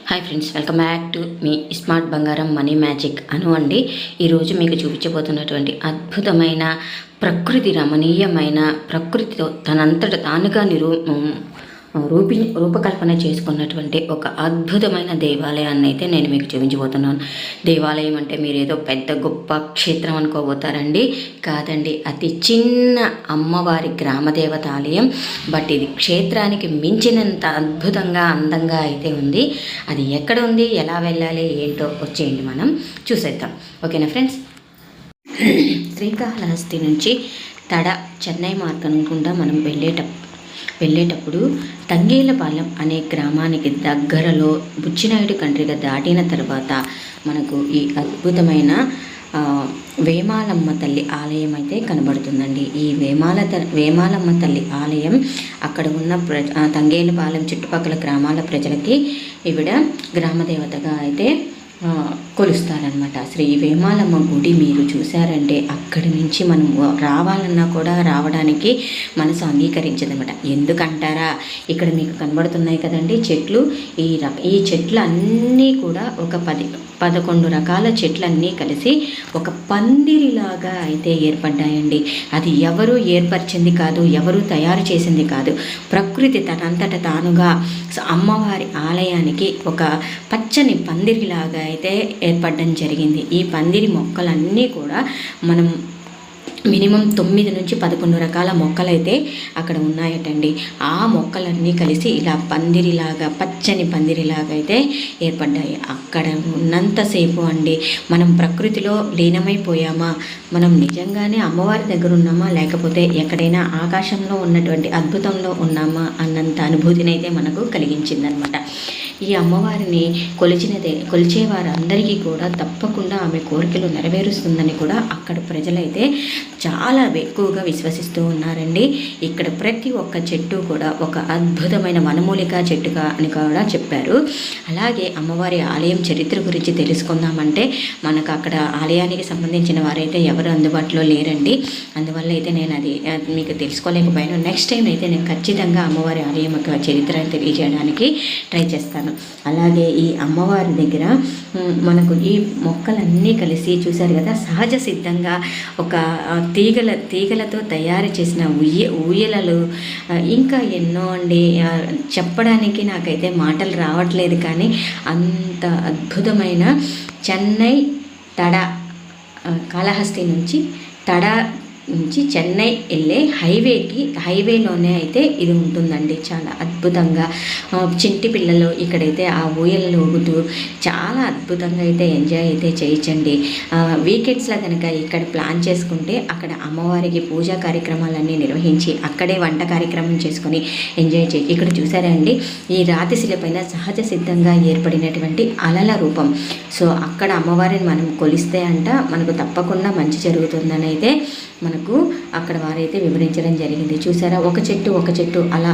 Hi friends, welcome back to me smart బంగారం money magic అండి. ఈరోజు మీకు చూపించబోతున్నటువంటి అద్భుతమైన ప్రకృతి రమణీయమైన ప్రకృతితో తనంతట తానుగా రూపకల్పన చేసుకున్నటువంటి ఒక అద్భుతమైన దేవాలయాన్ని అయితే నేను మీకు చూపించబోతున్నాను. దేవాలయం అంటే మీరు ఏదో పెద్ద గొప్ప క్షేత్రం అనుకోబోతారండి. కాదండి, అతి చిన్న అమ్మవారి గ్రామదేవత ఆలయం. బట్ ఇది క్షేత్రానికి మించినంత అద్భుతంగా అందంగా అయితే ఉంది. అది ఎక్కడ ఉంది, ఎలా వెళ్ళాలి, ఏంటో వచ్చేయండి మనం చూసేద్దాం. ఓకేనా ఫ్రెండ్స్? శ్రీకాళహస్తి నుంచి చెన్నై మార్గం గుండా మనం వెళ్ళేటప్పుడు తంగేలపాలెం అనే గ్రామానికి దగ్గరలో బుచ్చినాయుడు కండ్రిగ దాటిన తర్వాత మనకు ఈ అద్భుతమైన వేమాలమ్మ తల్లి ఆలయం అయితే కనబడుతుందండి. ఈ వేమాలమ్మ తల్లి ఆలయం అక్కడ ఉన్న తంగేలపాలెం చుట్టుపక్కల గ్రామాల ప్రజలకి ఈవిడ గ్రామదేవతగా అయితే కొలుస్తారనమాట. శ్రీ వేమాలమ్మ గుడి మీరు చూసారంటే అక్కడి నుంచి మనం రావాలన్నా కూడా రావడానికి మనసు అంగీకరించదనమాట. ఎందుకంటారా, ఇక్కడ మీకు కనబడుతున్నాయి కదండి చెట్లు. ఈ చెట్లు అన్నీ కూడా ఒక 11 రకాల చెట్లన్నీ కలిసి ఒక పందిరిలాగా అయితే ఏర్పడ్డాయండి. అది ఎవరు ఏర్పరిచింది కాదు, ఎవరు తయారు చేసింది కాదు. ప్రకృతి తనంతట తానుగా అమ్మవారి ఆలయానికి ఒక పచ్చని పందిరిలాగా అయితే ఏర్పడడం జరిగింది. ఈ పందిరి మొక్కలన్నీ కూడా మనం మినిమం 9 నుంచి 11 రకాల మొక్కలైతే అక్కడ ఉన్నాయటండి. ఆ మొక్కలన్నీ కలిసి ఇలా పందిరిలాగా, పచ్చని పందిరిలాగా అయితే ఏర్పడ్డాయి. అక్కడ ఉన్నంతసేపు అండి మనం ప్రకృతిలో లీనమైపోయామా, మనం నిజంగానే అమ్మవారి దగ్గర ఉన్నామా, లేకపోతే ఎక్కడైనా ఆకాశంలో ఉన్నటువంటి అద్భుతంలో ఉన్నామా అన్నంత అనుభూతినైతే మనకు కలిగించిందనమాట. ఈ అమ్మవారిని కొలిచే వారందరికీ కూడా తప్పకుండా ఆమె కోరికలు నెరవేరుస్తుందని కూడా అక్కడ ప్రజలైతే చాలా ఎక్కువగా విశ్వసిస్తూ ఉన్నారండి. ఇక్కడ ప్రతి ఒక్క చెట్టు కూడా ఒక అద్భుతమైన వనమూలిక చెట్టుగా అని కూడా చెప్పారు. అలాగే అమ్మవారి ఆలయం చరిత్ర గురించి తెలుసుకుందామంటే మనకు అక్కడ ఆలయానికి సంబంధించిన వారైతే ఎవరు అందుబాటులో లేరండి. అందువల్ల అయితే నేను అది మీకు తెలుసుకోలేకపోయాను. నెక్స్ట్ టైం అయితే నేను ఖచ్చితంగా అమ్మవారి ఆలయం యొక్క చరిత్ర తెలియజేయడానికి ట్రై చేస్తాను. అలాగే ఈ అమ్మవారి దగ్గర మనకు ఈ మొక్కలన్నీ కలిసి చూశారు కదా, సహజ సిద్ధంగా ఒక తీగలతో తయారు చేసిన ఊయలలు ఇంకా ఎన్నో అండి. చెప్పడానికి నాకైతే మాటలు రావట్లేదు. కానీ అంత అద్భుతమైన చెన్నై కాళహస్తి నుంచి చెన్నై వెళ్ళే హైవేలోనే అయితే ఇది ఉంటుందండి. చాలా అద్భుతంగా చింటి పిల్లలు ఇక్కడైతే ఆ ఊయలలో ఊగుతూ చాలా అద్భుతంగా అయితే ఎంజాయ్ అయితే చేయించండి. వీకెండ్స్లో కనుక ఇక్కడ ప్లాన్ చేసుకుంటే అక్కడ అమ్మవారికి పూజా కార్యక్రమాలన్నీ నిర్వహించి అక్కడే వంట కార్యక్రమం చేసుకొని ఎంజాయ్ చేయి. ఇక్కడ చూసారా అండి, ఈ రాతి శిలపైన సహజ సిద్ధంగా ఏర్పడినటువంటి అలల రూపం. సో అక్కడ అమ్మవారిని మనం కొలిస్తే మనకు తప్పకుండా మంచి జరుగుతుందని అయితే మనకు అక్కడ వారైతే వివరించడం జరిగింది. చూసారా, ఒక చెట్టు అలా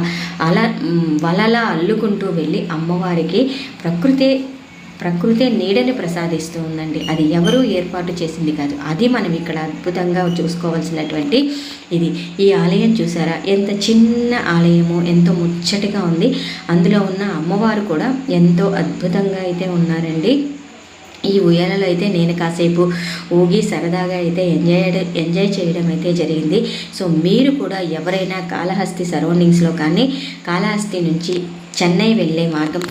వలలా అల్లుకుంటూ వెళ్ళి అమ్మవారికి ప్రకృతే నీడని ప్రసాదిస్తూ ఉందండి. అది ఎవరూ ఏర్పాటు చేసింది కాదు. అది మనం ఇక్కడ అద్భుతంగా చూసుకోవాల్సినటువంటి ఈ ఆలయం చూసారా, ఎంత చిన్న ఆలయమో, ఎంతో ముచ్చటగా ఉంది. అందులో ఉన్న అమ్మవారు కూడా ఎంతో అద్భుతంగా అయితే ఉన్నారండి. ఈ ఉయ్యాలలో అయితే నేను కాసేపు ఊగి సరదాగా అయితే ఎంజాయ్ చేయడం అయితే జరిగింది. సో మీరు కూడా ఎవరైనా కాళహస్తి సరౌండింగ్స్లో కానీ కాళహస్తి నుంచి చెన్నై వెళ్ళే మార్గం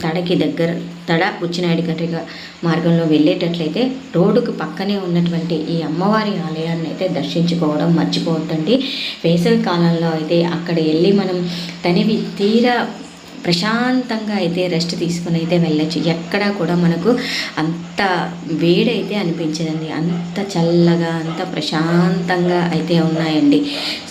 బుచ్చినాయుడు కండ్రిగ మార్గంలో వెళ్ళేటట్లయితే రోడ్డుకు పక్కనే ఉన్నటువంటి ఈ అమ్మవారి ఆలయాన్ని అయితే దర్శించుకోవడం మర్చిపోవద్దండి. వేసవి కాలంలో అయితే అక్కడ వెళ్ళి మనం తనివి తీరా ప్రశాంతంగా అయితే రెస్ట్ తీసుకుని అయితే వెళ్ళచ్చు. ఎక్కడా కూడా మనకు అంత వేడైతే అనిపించదండి. అంత చల్లగా, అంత ప్రశాంతంగా అయితే ఉన్నాయండి.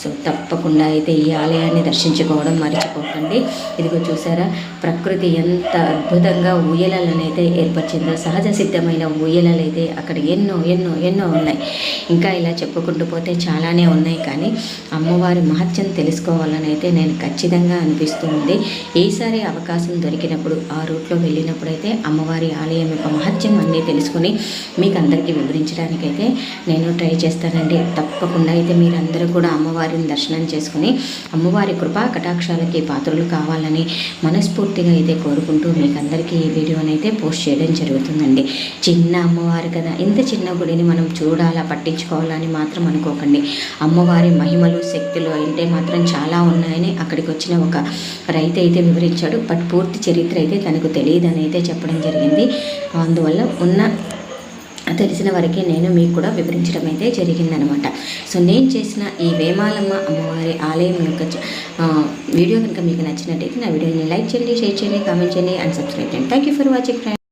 సో తప్పకుండా అయితే ఈ ఆలయాన్ని దర్శించుకోవడం మర్చిపోకండి. ఇదిగో చూసారా, ప్రకృతి ఎంత అద్భుతంగా ఊయలలను అయితే ఏర్పరిచిందో. సహజ సిద్ధమైన ఊయలలు అయితే అక్కడ ఎన్నో ఎన్నో ఎన్నో ఉన్నాయి. ఇంకా ఇలా చెప్పుకుంటూ పోతే చాలానే ఉన్నాయి. కానీ అమ్మవారి మహత్యం తెలుసుకోవాలని అయితే నేను ఖచ్చితంగా అనిపిస్తుంది. ఈ ఈసారి అవకాశం దొరికినప్పుడు ఆ రూట్లో వెళ్ళినప్పుడైతే అమ్మవారి ఆలయం యొక్క మహత్యం అన్నీ తెలుసుకుని మీకు అందరికీ వివరించడానికైతే నేను ట్రై చేస్తానండి. తప్పకుండా అయితే మీరందరూ కూడా అమ్మవారిని దర్శనం చేసుకుని అమ్మవారి కృపా కటాక్షాలకి పాత్రలు కావాలని మనస్ఫూర్తిగా అయితే కోరుకుంటూ మీకు అందరికీ ఈ వీడియోనైతే పోస్ట్ చేయడం జరుగుతుందండి. చిన్న అమ్మవారు కదా, ఇంత చిన్న గుడిని మనం చూడాలా పట్టించుకోవాలని మాత్రం అనుకోకండి. అమ్మవారి మహిమలు శక్తులు అంటే మాత్రం చాలా ఉన్నాయని అక్కడికి వచ్చిన ఒక రైతు అయితే వివరించాడు. బట్ పూర్తి చరిత్ర అయితే తనకు తెలియదని అయితే చెప్పడం జరిగింది. అందువల్ల తెలిసిన వరకే నేను మీకు కూడా వివరించడం అయితే జరిగిందనమాట. సో నేను చేసిన ఈ వేమాలమ్మ అమ్మవారి ఆలయం యొక్క వీడియో కనుక మీకు నచ్చినట్టయితే నా వీడియోని లైక్ చేయండి, షేర్ చేయండి, కామెంట్ చేయండి అండ్ సబ్స్క్రైబ్ చేయండి. Thank you for watching friends.